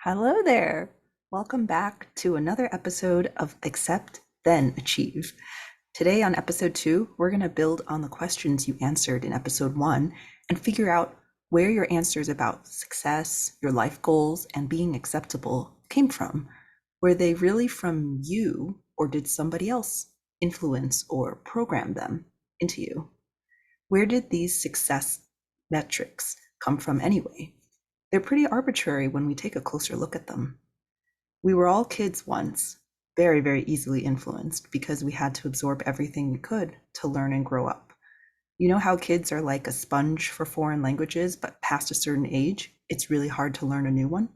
Hello there. Welcome back to another episode of Accept, Then Achieve. Today on episode 2, we're going to build on the questions you answered in episode 1 and figure out where your answers about success, your life goals, and being acceptable came from. Were they really from you, or did somebody else influence or program them into you? Where did these success metrics come from anyway? They're pretty arbitrary when we take a closer look at them. We were all kids once, very, very easily influenced because we had to absorb everything we could to learn and grow up. You know how kids are like a sponge for foreign languages, but past a certain age, it's really hard to learn a new one?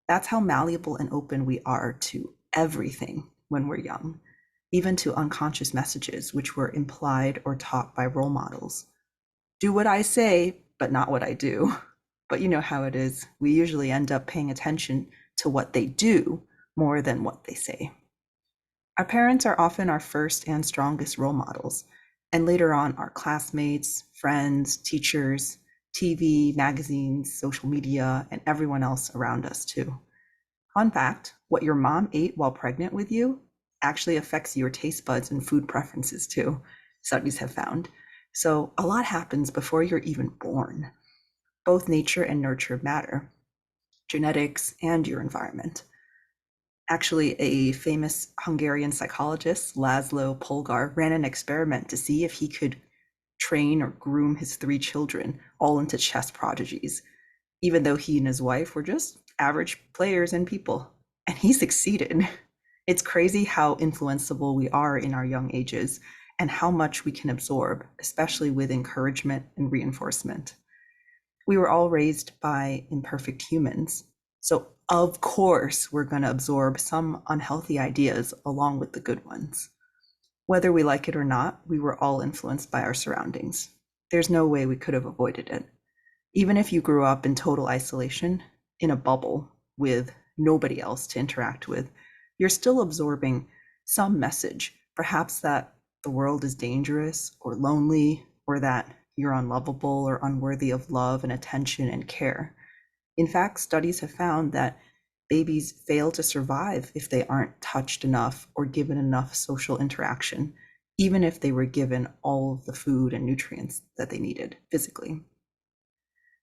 That's how malleable and open we are to everything when we're young, even to unconscious messages which were implied or taught by role models. Do what I say, but not what I do. But you know how it is. We usually end up paying attention to what they do more than what they say. Our parents are often our first and strongest role models, and later on, our classmates, friends, teachers, TV, magazines, social media, and everyone else around us too. Fun fact, what your mom ate while pregnant with you actually affects your taste buds and food preferences too, studies have found. So a lot happens before you're even born. Both nature and nurture matter, genetics and your environment. Actually, a famous Hungarian psychologist, Laszlo Polgar, ran an experiment to see if he could train or groom his 3 children all into chess prodigies, even though he and his wife were just average players and people. And he succeeded. It's crazy how influenceable we are in our young ages and how much we can absorb, especially with encouragement and reinforcement. We were all raised by imperfect humans. So, of course, we're going to absorb some unhealthy ideas along with the good ones. Whether we like it or not, we were all influenced by our surroundings. There's no way we could have avoided it. Even if you grew up in total isolation, in a bubble with nobody else to interact with, you're still absorbing some message, perhaps that the world is dangerous or lonely, or that you're unlovable or unworthy of love and attention and care. In fact, studies have found that babies fail to survive if they aren't touched enough or given enough social interaction, even if they were given all of the food and nutrients that they needed physically.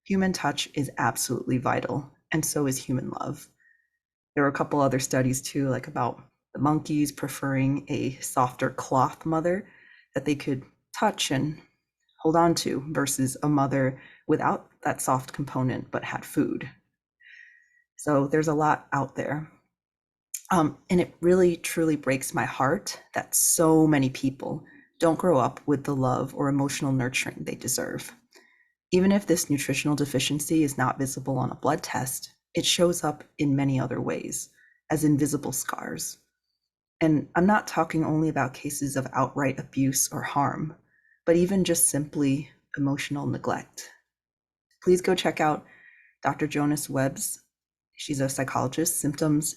Human touch is absolutely vital, and so is human love. There were a couple other studies too, like about the monkeys preferring a softer cloth mother that they could touch and hold on to versus a mother without that soft component but had food. So there's a lot out there. And it really truly breaks my heart that so many people don't grow up with the love or emotional nurturing they deserve. Even if this nutritional deficiency is not visible on a blood test, it shows up in many other ways as invisible scars. And I'm not talking only about cases of outright abuse or harm, but even just simply emotional neglect. Please go check out Dr. Jonice Webb's, she's a psychologist, symptoms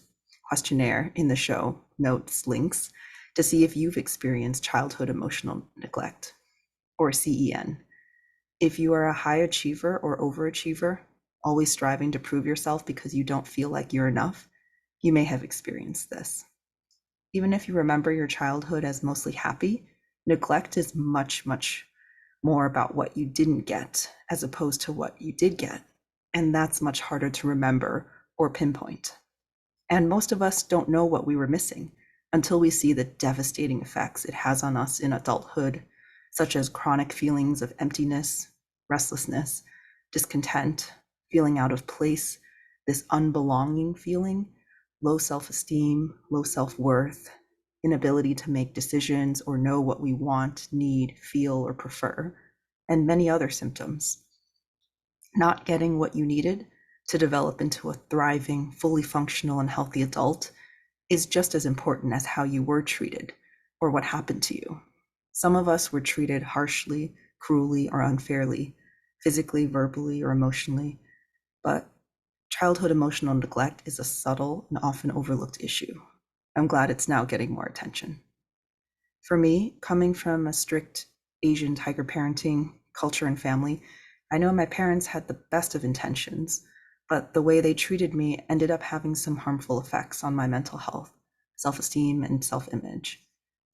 questionnaire in the show notes links to see if you've experienced childhood emotional neglect, or CEN. If you are a high achiever or overachiever, always striving to prove yourself because you don't feel like you're enough, you may have experienced this. Even if you remember your childhood as mostly happy, neglect is much, much more about what you didn't get as opposed to what you did get. And that's much harder to remember or pinpoint. And most of us don't know what we were missing until we see the devastating effects it has on us in adulthood, such as chronic feelings of emptiness, restlessness, discontent, feeling out of place, this unbelonging feeling, low self-esteem, low self-worth, inability to make decisions or know what we want, need, feel, or prefer, and many other symptoms. Not getting what you needed to develop into a thriving, fully functional, and healthy adult is just as important as how you were treated or what happened to you. Some of us were treated harshly, cruelly, or unfairly, physically, verbally, or emotionally, but childhood emotional neglect is a subtle and often overlooked issue. I'm glad it's now getting more attention. For me, coming from a strict Asian tiger parenting culture and family, I know my parents had the best of intentions, but the way they treated me ended up having some harmful effects on my mental health, self-esteem, and self-image.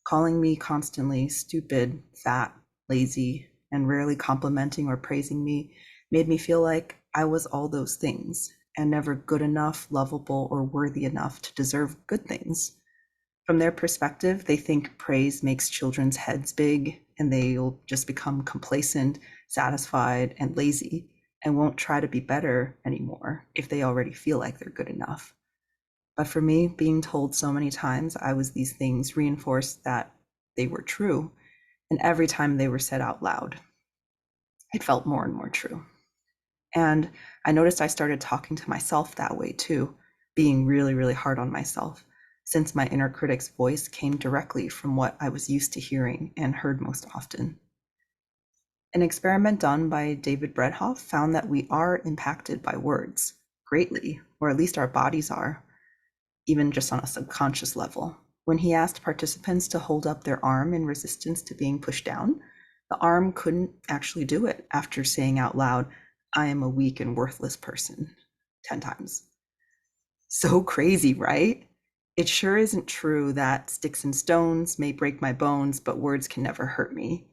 Calling me constantly stupid, fat, lazy, and rarely complimenting or praising me made me feel like I was all those things and never good enough, lovable, or worthy enough to deserve good things. From their perspective, they think praise makes children's heads big and they'll just become complacent, satisfied, and lazy and won't try to be better anymore if they already feel like they're good enough. But for me, being told so many times I was these things reinforced that they were true. And every time they were said out loud, it felt more and more true. And I noticed I started talking to myself that way too, being really, really hard on myself, since my inner critic's voice came directly from what I was used to hearing and heard most often. An experiment done by David Bredehoft found that we are impacted by words greatly, or at least our bodies are, even just on a subconscious level. When he asked participants to hold up their arm in resistance to being pushed down, the arm couldn't actually do it after saying out loud, "I am a weak and worthless person," 10 times. So crazy, right? It sure isn't true that sticks and stones may break my bones, but words can never hurt me.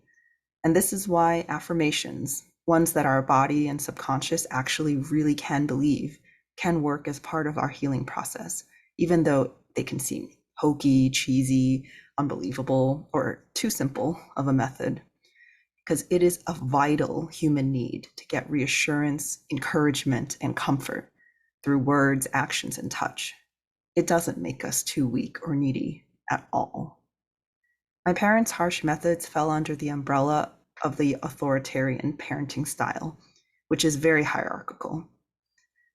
And this is why affirmations, ones that our body and subconscious actually really can believe, can work as part of our healing process, even though they can seem hokey, cheesy, unbelievable, or too simple of a method. Because it is a vital human need to get reassurance, encouragement, and comfort through words, actions, and touch. It doesn't make us too weak or needy at all. My parents' harsh methods fell under the umbrella of the authoritarian parenting style, which is very hierarchical.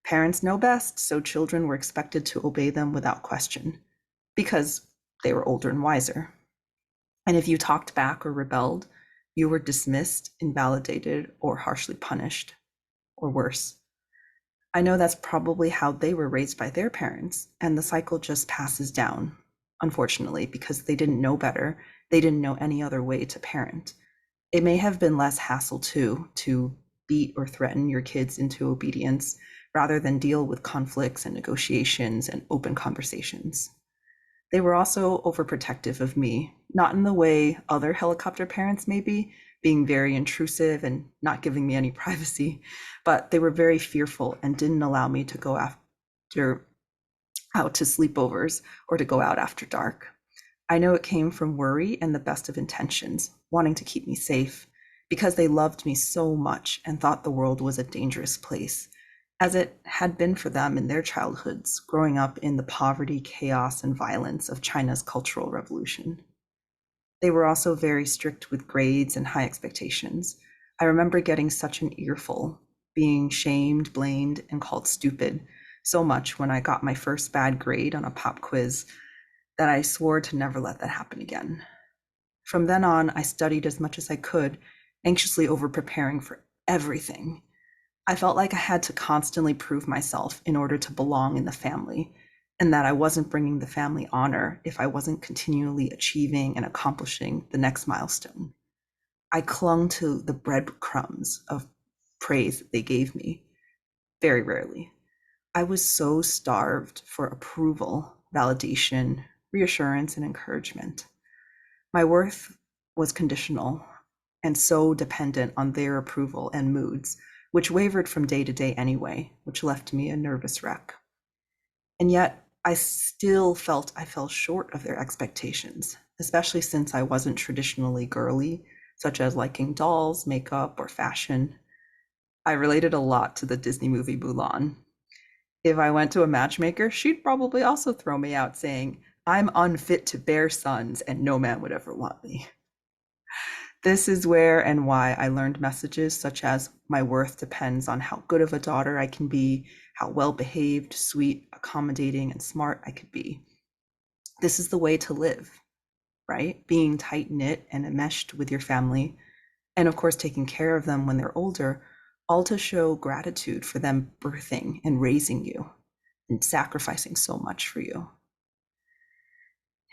Parents know best, so children were expected to obey them without question, because they were older and wiser. And if you talked back or rebelled, you were dismissed, invalidated, or harshly punished, or worse. I know that's probably how they were raised by their parents, and the cycle just passes down, unfortunately, because they didn't know better. They didn't know any other way to parent. It may have been less hassle too, to beat or threaten your kids into obedience rather than deal with conflicts and negotiations and open conversations. They were also overprotective of me, not in the way other helicopter parents may be, being very intrusive and not giving me any privacy, but they were very fearful and didn't allow me to go out to sleepovers or to go out after dark. I know it came from worry and the best of intentions, wanting to keep me safe, because they loved me so much and thought the world was a dangerous place, as it had been for them in their childhoods, growing up in the poverty, chaos, and violence of China's Cultural Revolution. They were also very strict with grades and high expectations. I remember getting such an earful, being shamed, blamed, and called stupid so much when I got my first bad grade on a pop quiz that I swore to never let that happen again. From then on, I studied as much as I could, anxiously over preparing for everything. I felt like I had to constantly prove myself in order to belong in the family, and that I wasn't bringing the family honor if I wasn't continually achieving and accomplishing the next milestone. I clung to the breadcrumbs of praise that they gave me, very rarely. I was so starved for approval, validation, reassurance, and encouragement. My worth was conditional and so dependent on their approval and moods, which wavered from day to day anyway, which left me a nervous wreck. And yet, I still felt I fell short of their expectations, especially since I wasn't traditionally girly, such as liking dolls, makeup, or fashion. I related a lot to the Disney movie Mulan. If I went to a matchmaker, she'd probably also throw me out saying, "I'm unfit to bear sons and no man would ever want me." This is where and why I learned messages such as my worth depends on how good of a daughter I can be, how well behaved, sweet, accommodating, and smart I could be. This is the way to live, right? Being tight knit and enmeshed with your family, and of course, taking care of them when they're older, all to show gratitude for them birthing and raising you and sacrificing so much for you.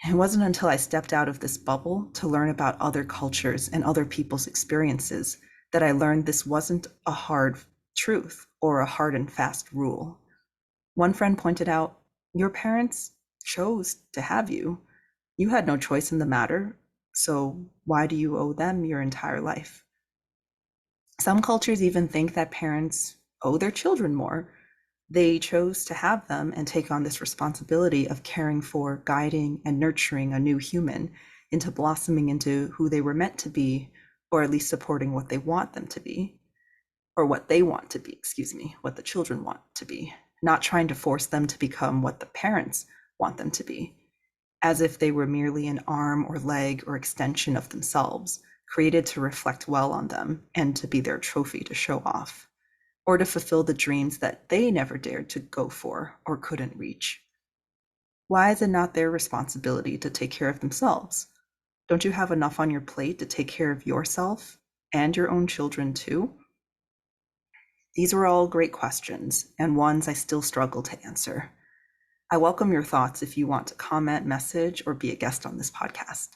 It wasn't until I stepped out of this bubble to learn about other cultures and other people's experiences that I learned this wasn't a hard truth or a hard and fast rule. One friend pointed out, your parents chose to have you. You had no choice in the matter, so why do you owe them your entire life? Some cultures even think that parents owe their children more. They chose to have them and take on this responsibility of caring for, guiding, and nurturing a new human into blossoming into who they were meant to be, or at least supporting what they want them to be, or what they want to be, what the children want to be, not trying to force them to become what the parents want them to be, as if they were merely an arm or leg or extension of themselves, created to reflect well on them and to be their trophy to show off, or to fulfill the dreams that they never dared to go for or couldn't reach. Why is it not their responsibility to take care of themselves? Don't you have enough on your plate to take care of yourself and your own children too? These were all great questions, and ones I still struggle to answer. I welcome your thoughts if you want to comment, message, or be a guest on this podcast.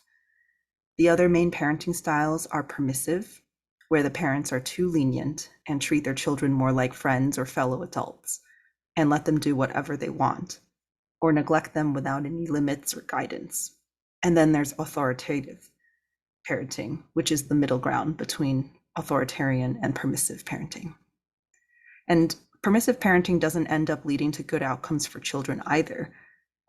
The other main parenting styles are permissive, where the parents are too lenient and treat their children more like friends or fellow adults, and let them do whatever they want, or neglect them without any limits or guidance. And then there's authoritative parenting, which is the middle ground between authoritarian and permissive parenting. And permissive parenting doesn't end up leading to good outcomes for children either.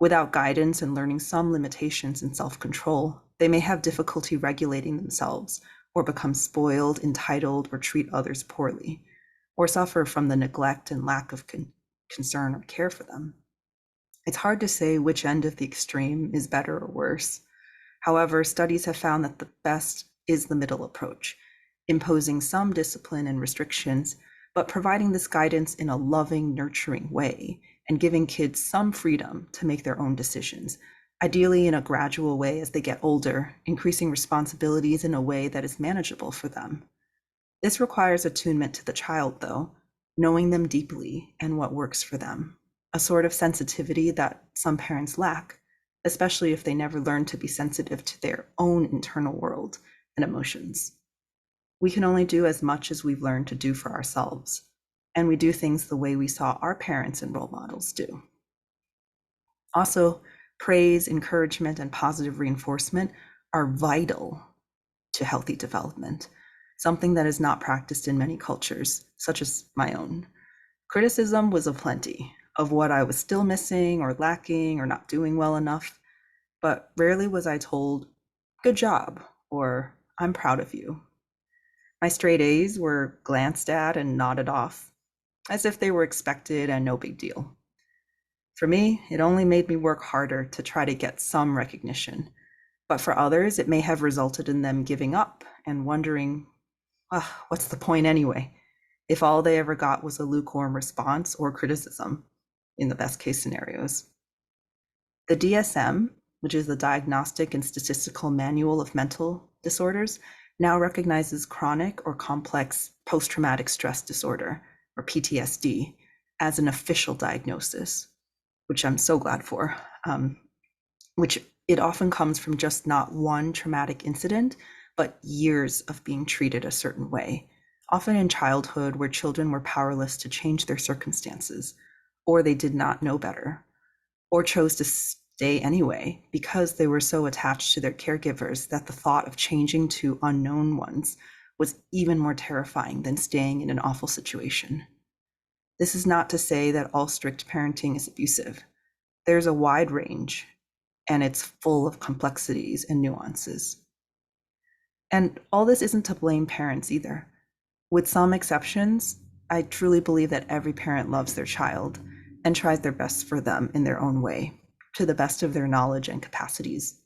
Without guidance and learning some limitations in self-control, they may have difficulty regulating themselves, or become spoiled, entitled, or treat others poorly, or suffer from the neglect and lack of concern or care for them. It's hard to say which end of the extreme is better or worse. However, studies have found that the best is the middle approach, imposing some discipline and restrictions, but providing this guidance in a loving, nurturing way, and giving kids some freedom to make their own decisions, ideally in a gradual way as they get older, increasing responsibilities in a way that is manageable for them. This requires attunement to the child, though, knowing them deeply and what works for them, a sort of sensitivity that some parents lack, especially if they never learn to be sensitive to their own internal world and emotions. We can only do as much as we've learned to do for ourselves, and we do things the way we saw our parents and role models do. Also, praise, encouragement, and positive reinforcement are vital to healthy development, something that is not practiced in many cultures, such as my own. Criticism was aplenty of what I was still missing or lacking or not doing well enough, but rarely was I told, "Good job," or "I'm proud of you." My straight A's were glanced at and nodded off, as if they were expected and no big deal. For me, it only made me work harder to try to get some recognition, but for others, it may have resulted in them giving up and wondering, what's the point anyway, if all they ever got was a lukewarm response or criticism, in the best case scenarios. The DSM, which is the Diagnostic and Statistical Manual of Mental Disorders, now recognizes chronic or complex post-traumatic stress disorder, or PTSD, as an official diagnosis, which I'm so glad for, which it often comes from just not one traumatic incident, but years of being treated a certain way, often in childhood where children were powerless to change their circumstances, or they did not know better, or chose to stay anyway because they were so attached to their caregivers that the thought of changing to unknown ones was even more terrifying than staying in an awful situation. This is not to say that all strict parenting is abusive. There's a wide range, and it's full of complexities and nuances. And all this isn't to blame parents either. With some exceptions, I truly believe that every parent loves their child and tries their best for them in their own way, to the best of their knowledge and capacities.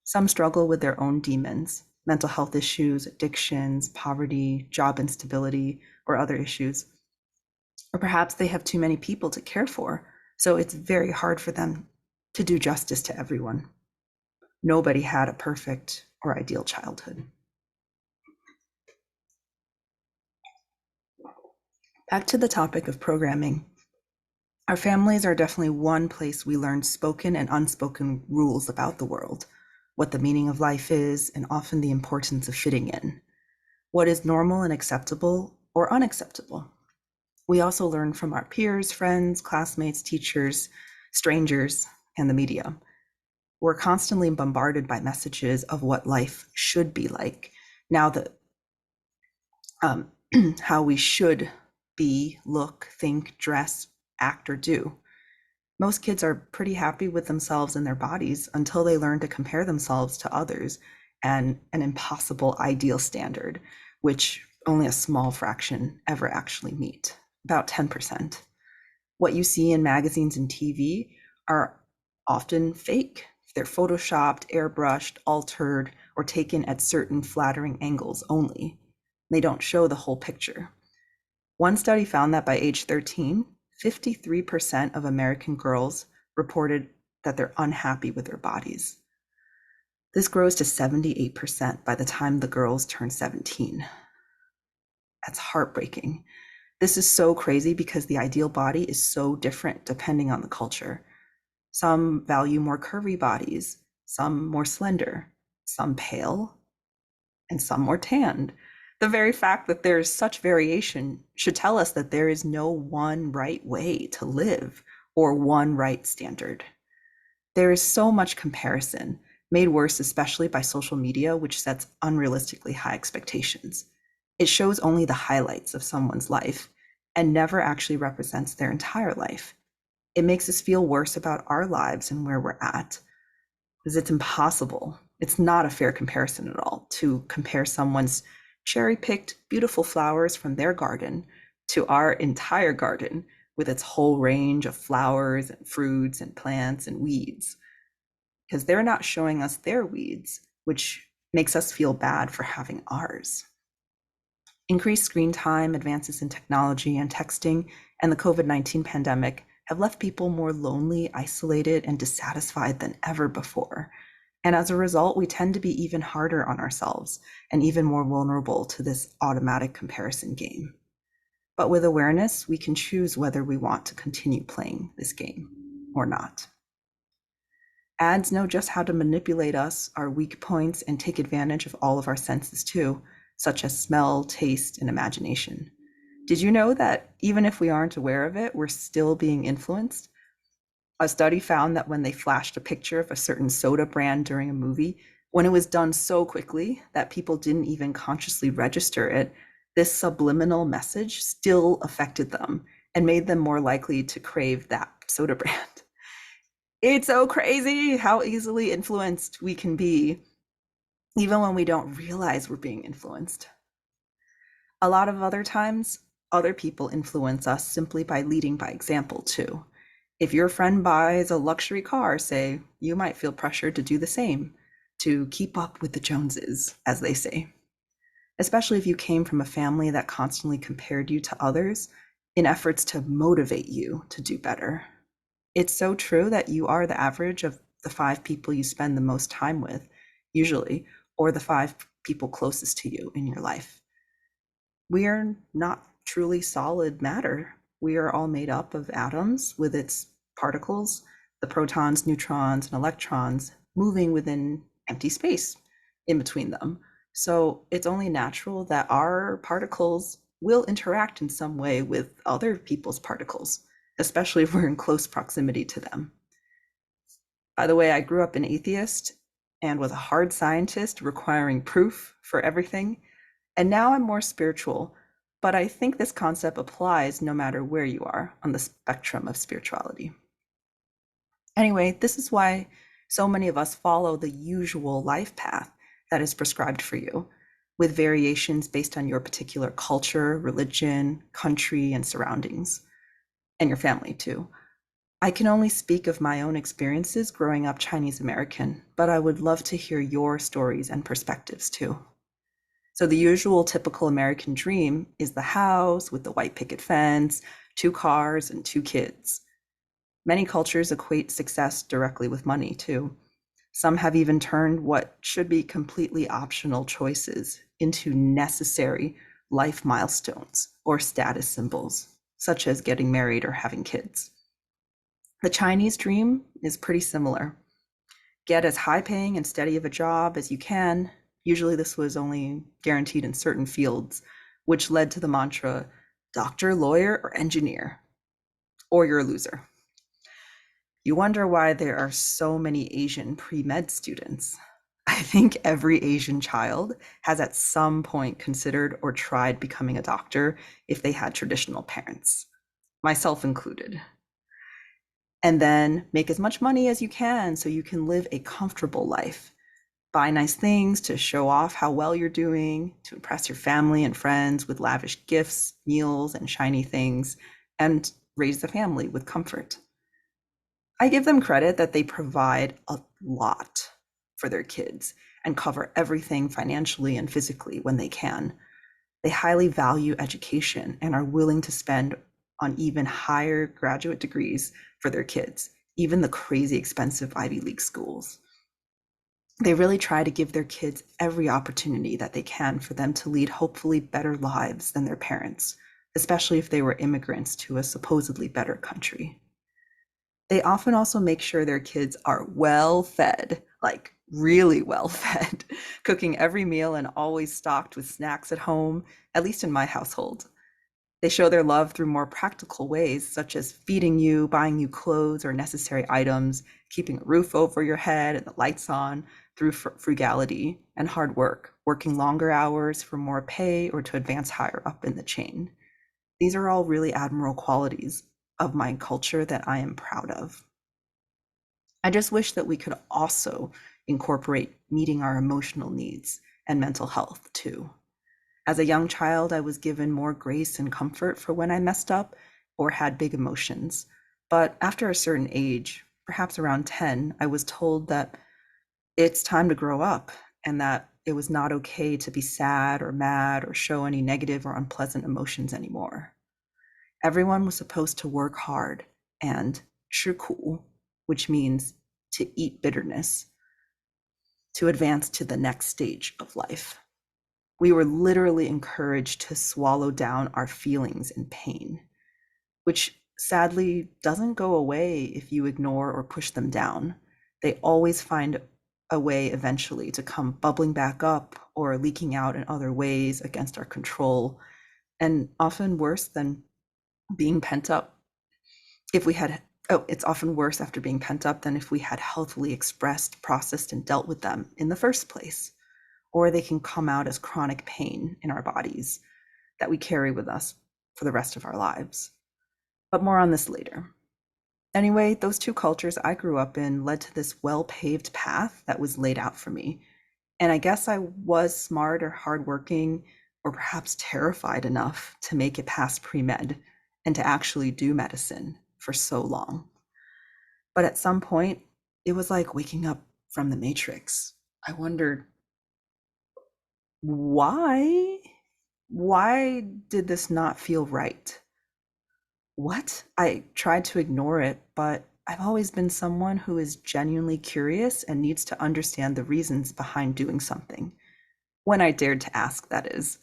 Some struggle with their own demons, mental health issues, addictions, poverty, job instability, or other issues. Or perhaps they have too many people to care for, so it's very hard for them to do justice to everyone. Nobody had a perfect or ideal childhood. Back to the topic of programming. Our families are definitely one place we learn spoken and unspoken rules about the world, what the meaning of life is, and often the importance of fitting in, what is normal and acceptable or unacceptable. We also learn from our peers, friends, classmates, teachers, strangers, and the media. We're constantly bombarded by messages of what life should be like. Now that how we should be, look, think, dress, act, or do. Most kids are pretty happy with themselves and their bodies until they learn to compare themselves to others and an impossible ideal standard, which only a small fraction ever actually meet, about 10%. What you see in magazines and TV are often fake. They're photoshopped, airbrushed, altered, or taken at certain flattering angles only. They don't show the whole picture. One study found that by age 13, 53% of American girls reported that they're unhappy with their bodies. This grows to 78% by the time the girls turn 17. That's heartbreaking. This is so crazy because the ideal body is so different depending on the culture. Some value more curvy bodies, some more slender, some pale, and some more tanned. The very fact that there is such variation should tell us that there is no one right way to live or one right standard. There is so much comparison, made worse especially by social media, which sets unrealistically high expectations. It shows only the highlights of someone's life and never actually represents their entire life. It makes us feel worse about our lives and where we're at, because it's impossible. It's not a fair comparison at all to compare someone's cherry-picked beautiful flowers from their garden to our entire garden with its whole range of flowers and fruits and plants and weeds, because they're not showing us their weeds, which makes us feel bad for having ours. Increased screen time, advances in technology and texting, and the COVID-19 pandemic have left people more lonely, isolated, and dissatisfied than ever before. And as a result, we tend to be even harder on ourselves and even more vulnerable to this automatic comparison game. But with awareness, we can choose whether we want to continue playing this game or not. Ads know just how to manipulate us, our weak points, and take advantage of all of our senses too, such as smell, taste, and imagination. Did you know that even if we aren't aware of it, we're still being influenced? A study found that when they flashed a picture of a certain soda brand during a movie, when it was done so quickly that people didn't even consciously register it, this subliminal message still affected them and made them more likely to crave that soda brand. It's so crazy how easily influenced we can be, even when we don't realize we're being influenced. A lot of other times, other people influence us simply by leading by example too. If your friend buys a luxury car, say, you might feel pressured to do the same, to keep up with the Joneses, as they say. Especially if you came from a family that constantly compared you to others in efforts to motivate you to do better. It's so true that you are the average of the 5 people you spend the most time with, usually, or the 5 people closest to you in your life. We are not truly solid matter. We are all made up of atoms with its particles, the protons, neutrons, and electrons moving within empty space in between them. So it's only natural that our particles will interact in some way with other people's particles, especially if we're in close proximity to them. By the way, I grew up an atheist and was a hard scientist requiring proof for everything. And now I'm more spiritual, but I think this concept applies no matter where you are on the spectrum of spirituality. Anyway, this is why so many of us follow the usual life path that is prescribed for you, with variations based on your particular culture, religion, country, and surroundings, and your family too. I can only speak of my own experiences growing up Chinese American, but I would love to hear your stories and perspectives too. So the usual typical American dream is the house with the white picket fence, 2 cars, and 2 kids. Many cultures equate success directly with money too. Some have even turned what should be completely optional choices into necessary life milestones or status symbols, such as getting married or having kids. The Chinese dream is pretty similar. Get as high paying and steady of a job as you can. Usually this was only guaranteed in certain fields, which led to the mantra, doctor, lawyer, or engineer, or you're a loser. You wonder why there are so many Asian pre-med students. I think every Asian child has at some point considered or tried becoming a doctor if they had traditional parents, myself included. And then make as much money as you can so you can live a comfortable life. Buy nice things to show off how well you're doing, to impress your family and friends with lavish gifts, meals, and shiny things, and raise the family with comfort. I give them credit that they provide a lot for their kids and cover everything financially and physically when they can. They highly value education and are willing to spend on even higher graduate degrees for their kids, even the crazy expensive Ivy League schools. They really try to give their kids every opportunity that they can for them to lead hopefully better lives than their parents, especially if they were immigrants to a supposedly better country. They often also make sure their kids are well fed, like really well fed, cooking every meal and always stocked with snacks at home, at least in my household. They show their love through more practical ways, such as feeding you, buying you clothes or necessary items, keeping a roof over your head and the lights on, through frugality and hard work, working longer hours for more pay or to advance higher up in the chain. These are all really admirable qualities of my culture that I am proud of. I just wish that we could also incorporate meeting our emotional needs and mental health too. As a young child, I was given more grace and comfort for when I messed up or had big emotions. But after a certain age, perhaps around 10, I was told that it's time to grow up and that it was not okay to be sad or mad or show any negative or unpleasant emotions anymore. Everyone was supposed to work hard and 吃苦, which means to eat bitterness, to advance to the next stage of life. We were literally encouraged to swallow down our feelings and pain, which sadly doesn't go away if you ignore or push them down. They always find a way eventually to come bubbling back up or leaking out in other ways against our control, and often worse than being pent up. It's often worse after being pent up than if we had healthily expressed, processed, and dealt with them in the first place. Or they can come out as chronic pain in our bodies that we carry with us for the rest of our lives. But more on this later. Anyway, those two cultures I grew up in led to this well-paved path that was laid out for me. And I guess I was smart or hardworking or perhaps terrified enough to make it past pre-med and to actually do medicine for so long. But at some point, it was like waking up from the Matrix. I wondered, why? Why did this not feel right? What? I tried to ignore it, but I've always been someone who is genuinely curious and needs to understand the reasons behind doing something. When I dared to ask, that is.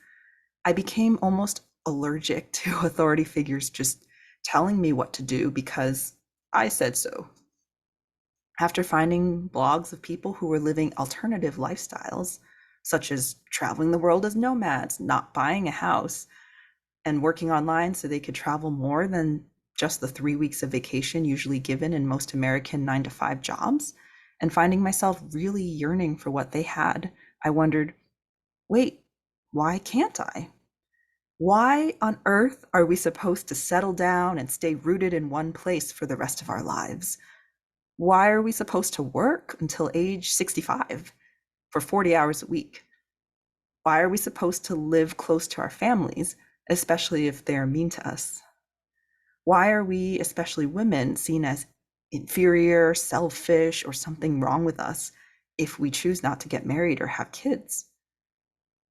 I became almost allergic to authority figures just telling me what to do because I said so. After finding blogs of people who were living alternative lifestyles, such as traveling the world as nomads, not buying a house, and working online so they could travel more than just the 3 weeks of vacation usually given in most American 9-to-5 jobs, and finding myself really yearning for what they had, I wondered, wait, why can't I? Why on earth are we supposed to settle down and stay rooted in one place for the rest of our lives? Why are we supposed to work until age 65 for 40 hours a week? Why are we supposed to live close to our families, especially if they're mean to us? Why are we, especially women, seen as inferior, selfish, or something wrong with us if we choose not to get married or have kids?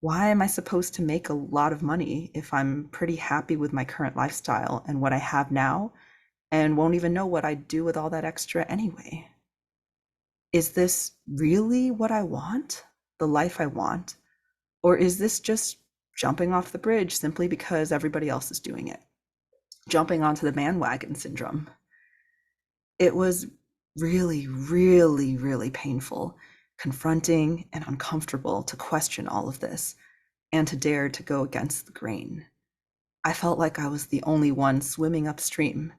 Why am I supposed to make a lot of money if I'm pretty happy with my current lifestyle and what I have now and won't even know what I'd do with all that extra anyway? Is this really what I want? The life I want? Or is this just jumping off the bridge simply because everybody else is doing it? Jumping onto the bandwagon syndrome. It was really, really, really painful, confronting, and uncomfortable to question all of this and to dare to go against the grain. I felt like I was the only one swimming upstream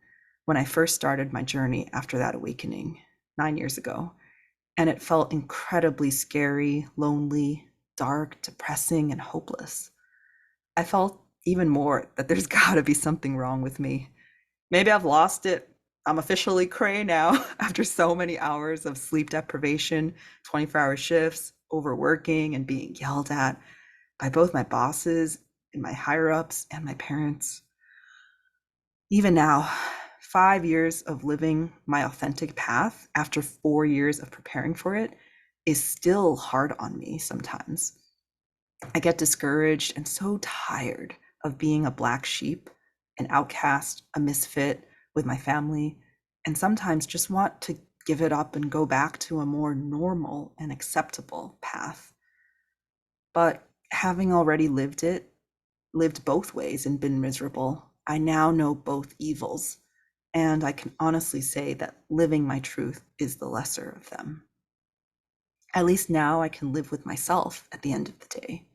when I first started my journey after that awakening 9 years ago. And it felt incredibly scary, lonely, dark, depressing, and hopeless. I felt even more that there's got to be something wrong with me. Maybe I've lost it. I'm officially cray now after so many hours of sleep deprivation, 24-hour shifts, overworking, and being yelled at by both my bosses and my higher ups and my parents. Even now, 5 years of living my authentic path after 4 years of preparing for it is still hard on me sometimes. I get discouraged and so tired of being a black sheep, an outcast, a misfit with my family, and sometimes just want to give it up and go back to a more normal and acceptable path. But having already lived both ways and been miserable, I now know both evils, and I can honestly say that living my truth is the lesser of them. At least now I can live with myself at the end of the day.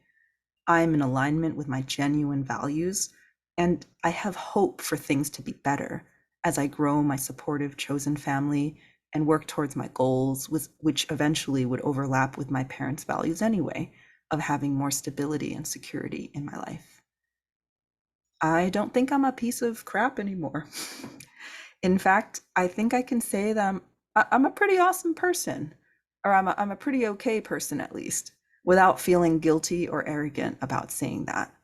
I am in alignment with my genuine values, and I have hope for things to be better as I grow my supportive chosen family and work towards my goals, which eventually would overlap with my parents' values anyway, of having more stability and security in my life. I don't think I'm a piece of crap anymore. In fact, I think I can say that I'm a pretty awesome person, or I'm a pretty okay person at least, without feeling guilty or arrogant about saying that.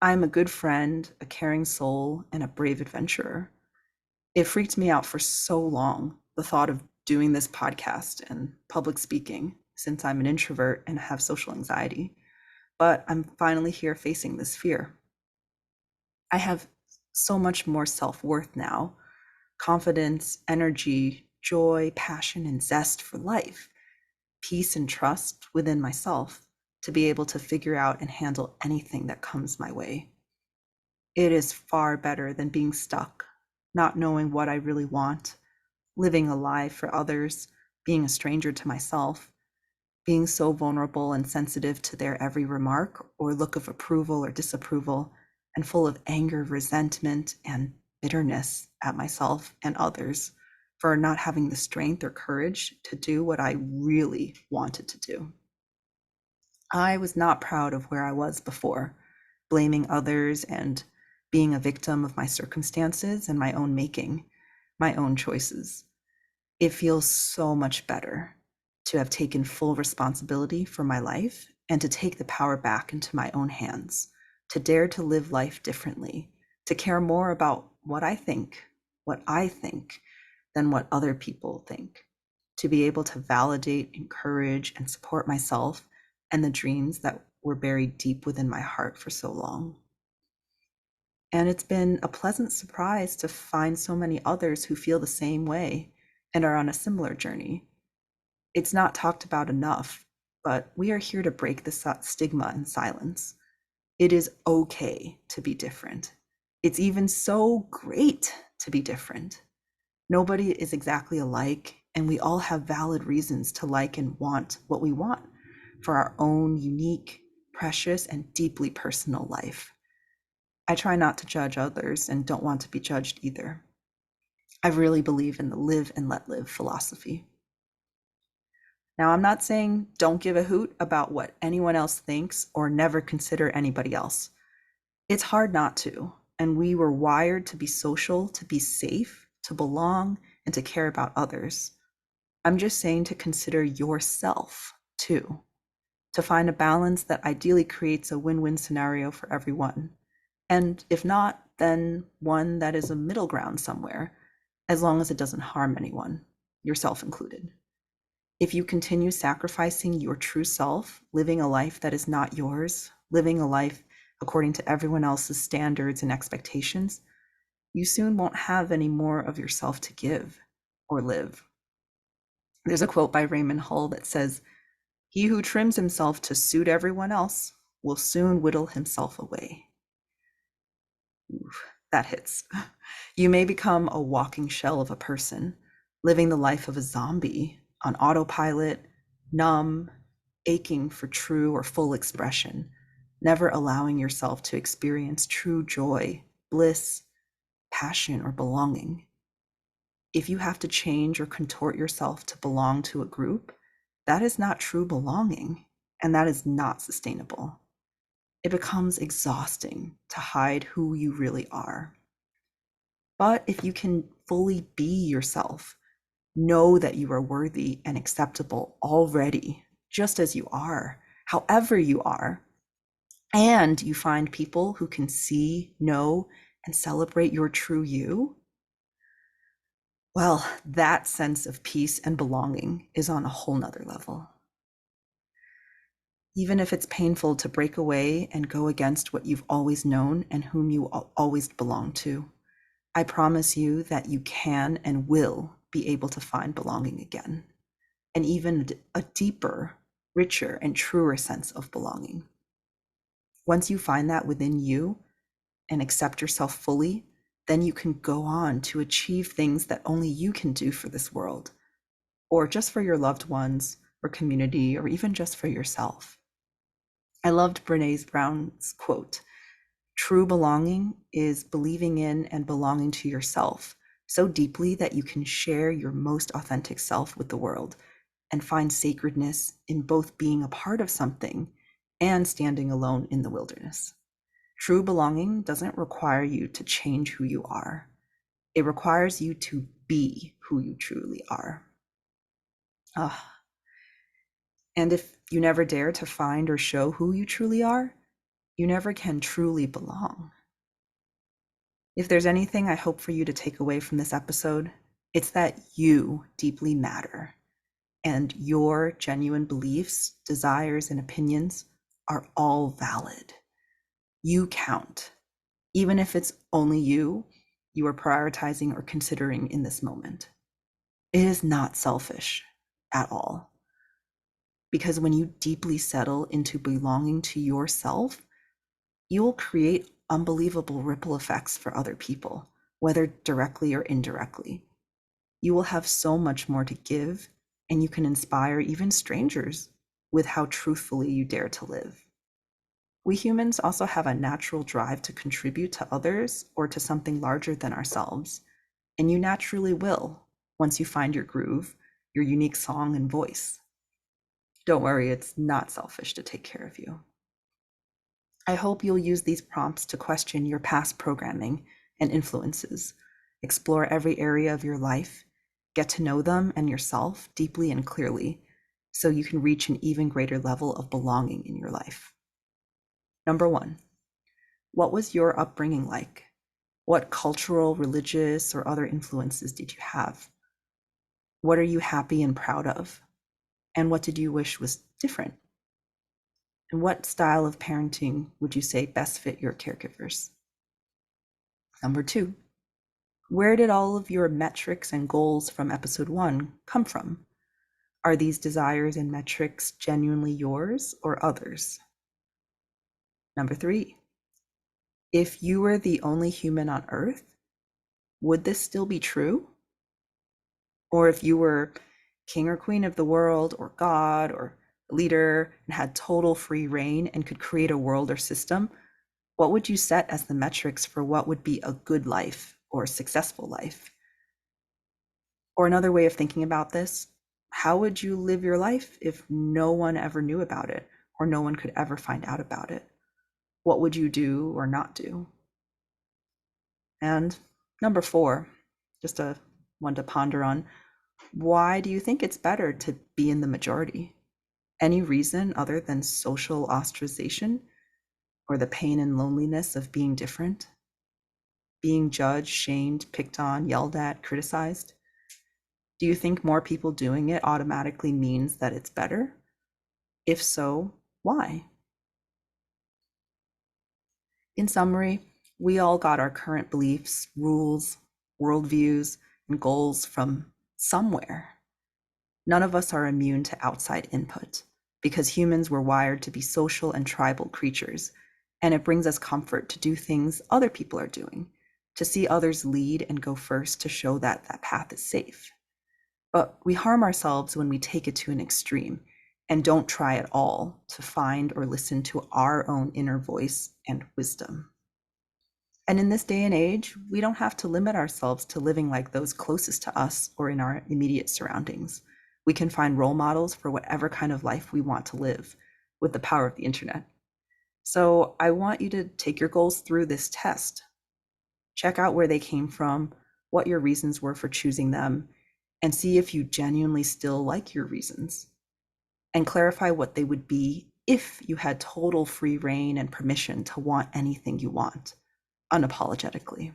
I'm a good friend, a caring soul, and a brave adventurer. It freaked me out for so long, the thought of doing this podcast and public speaking, since I'm an introvert and have social anxiety. But I'm finally here facing this fear. I have so much more self-worth now, confidence, energy, joy, passion, and zest for life, peace and trust within myself to be able to figure out and handle anything that comes my way. It is far better than being stuck, not knowing what I really want, living a lie for others, being a stranger to myself, being so vulnerable and sensitive to their every remark or look of approval or disapproval, and full of anger, resentment, and bitterness at myself and others for not having the strength or courage to do what I really wanted to do. I was not proud of where I was before, blaming others and being a victim of my circumstances and my own making, my own choices. It feels so much better to have taken full responsibility for my life and to take the power back into my own hands, to dare to live life differently, to care more about what I think, than what other people think, to be able to validate, encourage, and support myself and the dreams that were buried deep within my heart for so long. And it's been a pleasant surprise to find so many others who feel the same way and are on a similar journey. It's not talked about enough, but we are here to break the stigma and silence. It is okay to be different. It's even so great to be different. Nobody is exactly alike, and we all have valid reasons to like and want what we want for our own unique, precious, and deeply personal life. I try not to judge others and don't want to be judged either. I really believe in the live and let live philosophy. Now, I'm not saying don't give a hoot about what anyone else thinks or never consider anybody else. It's hard not to, and we were wired to be social, to be safe, to belong, and to care about others. I'm just saying to consider yourself too, to find a balance that ideally creates a win-win scenario for everyone. And if not, then one that is a middle ground somewhere, as long as it doesn't harm anyone, yourself included. If you continue sacrificing your true self, living a life that is not yours, living a life according to everyone else's standards and expectations, you soon won't have any more of yourself to give or live. There's a quote by Raymond Hull that says, "He who trims himself to suit everyone else will soon whittle himself away." Oof, that hits. You may become a walking shell of a person, living the life of a zombie on autopilot, numb, aching for true or full expression, never allowing yourself to experience true joy, bliss, passion, or belonging. If you have to change or contort yourself to belong to a group, that is not true belonging, and that is not sustainable. It becomes exhausting to hide who you really are. But if you can fully be yourself, know that you are worthy and acceptable already, just as you are, however you are, and you find people who can see, know, and celebrate your true you, well, that sense of peace and belonging is on a whole nother level. Even if it's painful to break away and go against what you've always known and whom you always belong to, I promise you that you can and will be able to find belonging again, and even a deeper, richer, and truer sense of belonging. Once you find that within you and accept yourself fully, then you can go on to achieve things that only you can do for this world, or just for your loved ones, or community, or even just for yourself. I loved Brené Brown's quote, "True belonging is believing in and belonging to yourself so deeply that you can share your most authentic self with the world and find sacredness in both being a part of something and standing alone in the wilderness." True belonging doesn't require you to change who you are. It requires you to be who you truly are. And if you never dare to find or show who you truly are, you never can truly belong. If there's anything I hope for you to take away from this episode, it's that you deeply matter, and your genuine beliefs, desires, and opinions are all valid. You count, even if it's only you are prioritizing or considering in this moment. It is not selfish at all. Because when you deeply settle into belonging to yourself, you will create unbelievable ripple effects for other people, whether directly or indirectly. You will have so much more to give, and you can inspire even strangers with how truthfully you dare to live. We humans also have a natural drive to contribute to others or to something larger than ourselves, and you naturally will once you find your groove, your unique song and voice. Don't worry, it's not selfish to take care of you. I hope you'll use these prompts to question your past programming and influences, explore every area of your life, get to know them and yourself deeply and clearly, so you can reach an even greater level of belonging in your life. Number 1, what was your upbringing like? What cultural, religious, or other influences did you have? What are you happy and proud of? And what did you wish was different? And what style of parenting would you say best fit your caregivers? Number 2, where did all of your metrics and goals from episode 1 come from? Are these desires and metrics genuinely yours or others? Number 3, if you were the only human on Earth, would this still be true? Or if you were king or queen of the world, or God, or leader, and had total free reign and could create a world or system, what would you set as the metrics for what would be a good life or a successful life? Or another way of thinking about this, how would you live your life if no one ever knew about it or no one could ever find out about it? What would you do or not do? And number 4, just a one to ponder on, why do you think it's better to be in the majority? Any reason other than social ostracization or the pain and loneliness of being different? Being judged, shamed, picked on, yelled at, criticized? Do you think more people doing it automatically means that it's better? If so, why? In summary, we all got our current beliefs, rules, worldviews, and goals from somewhere. None of us are immune to outside input because humans were wired to be social and tribal creatures, and it brings us comfort to do things other people are doing, to see others lead and go first to show that that path is safe. But we harm ourselves when we take it to an extreme and don't try at all to find or listen to our own inner voice and wisdom. And in this day and age, we don't have to limit ourselves to living like those closest to us or in our immediate surroundings. We can find role models for whatever kind of life we want to live with the power of the internet. So I want you to take your goals through this test. Check out where they came from, what your reasons were for choosing them, and see if you genuinely still like your reasons. And clarify what they would be if you had total free reign and permission to want anything you want, unapologetically.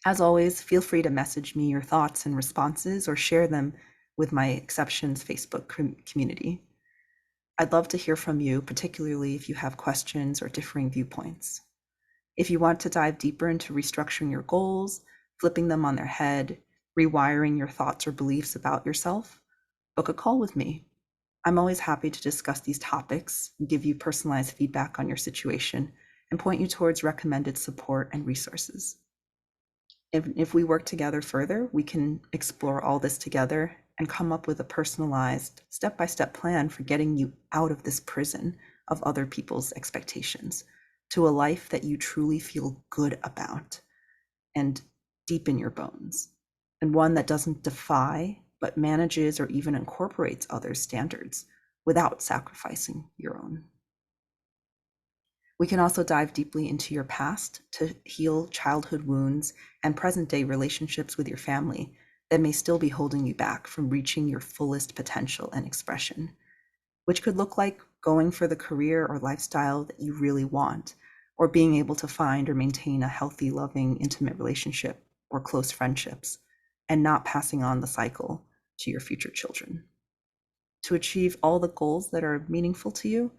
As always, feel free to message me your thoughts and responses or share them with my Acceptsians Facebook community. I'd love to hear from you, particularly if you have questions or differing viewpoints. If you want to dive deeper into restructuring your goals, flipping them on their head, rewiring your thoughts or beliefs about yourself, book a call with me. I'm always happy to discuss these topics, give you personalized feedback on your situation, and point you towards recommended support and resources. If we work together further, we can explore all this together and come up with a personalized, step-by-step plan for getting you out of this prison of other people's expectations to a life that you truly feel good about and deep in your bones, and one that doesn't defy, but manages or even incorporates others' standards without sacrificing your own. We can also dive deeply into your past to heal childhood wounds and present-day relationships with your family that may still be holding you back from reaching your fullest potential and expression, which could look like going for the career or lifestyle that you really want, or being able to find or maintain a healthy, loving, intimate relationship or close friendships, and not passing on the cycle to your future children. To achieve all the goals that are meaningful to you,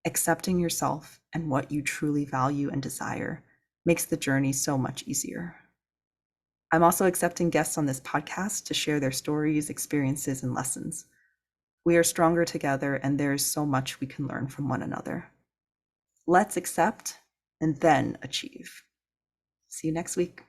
accepting yourself and what you truly value and desire makes the journey so much easier. I'm also accepting guests on this podcast to share their stories, experiences, and lessons. We are stronger together, and there is so much we can learn from one another. Let's accept and then achieve. See you next week.